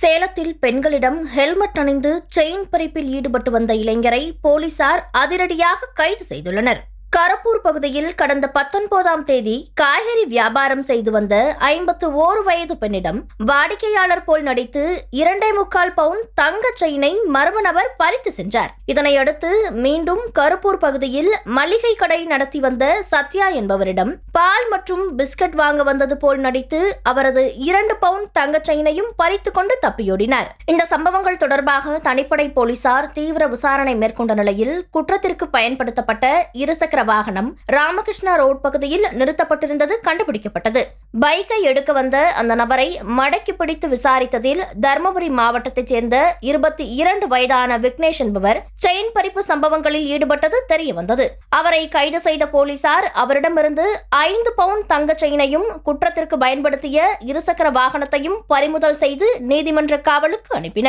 சேலத்தில் பெண்களிடம் ஹெல்மெட் அணிந்து செயின் பறிப்பில் ஈடுபட்டு வந்த இளைஞரை போலீசார் அதிரடியாக கைது செய்துள்ளனர். கரப்பூர் பகுதியில் கடந்த 19ஆம் தேதி காய்கறி வியாபாரம் செய்து வந்த 51 வயது பெண்ணிடம் வாடிக்கையாளர் போல் நடித்து 2.25 பவுன் தங்க செயினை மர்ம நபர் பறித்து சென்றார். இதனையடுத்து மீண்டும் கரப்பூர் பகுதியில் மளிகை கடை நடத்தி வந்த சத்யா என்பவரிடம் பால் மற்றும் பிஸ்கட் வாங்க வந்தது போல் நடித்து அவரது 2 பவுன் தங்க செயினையும் பறித்து கொண்டு தப்பியோடினார். இந்த சம்பவங்கள் தொடர்பாக தனிப்படை போலீசார் தீவிர விசாரணை மேற்கொண்ட நிலையில் குற்றத்திற்கு பயன்படுத்தப்பட்ட இருசக்கர வாகனம் ராமகிருஷ்ணா ரோட் பகுதியில் நிறுத்தப்பட்டிருந்தது கண்டுபிடிக்கப்பட்டது. பைக்கை எடுக்க வந்த அந்த நபரை மடக்கி பிடித்து விசாரித்ததில் தருமபுரி மாவட்டத்தைச் சேர்ந்த 22 வயதான விக்னேஷ் என்பவர் செயின் பறிப்பு சம்பவங்களில் ஈடுபட்டது தெரியவந்தது. அவரை கைது செய்த போலீசார் அவரிடமிருந்து 5 பவுன் தங்க செயினையும் குற்றத்திற்கு பயன்படுத்திய இருசக்கர வாகனத்தையும் பறிமுதல் செய்து நீதிமன்ற காவலுக்கு அனுப்பினர்.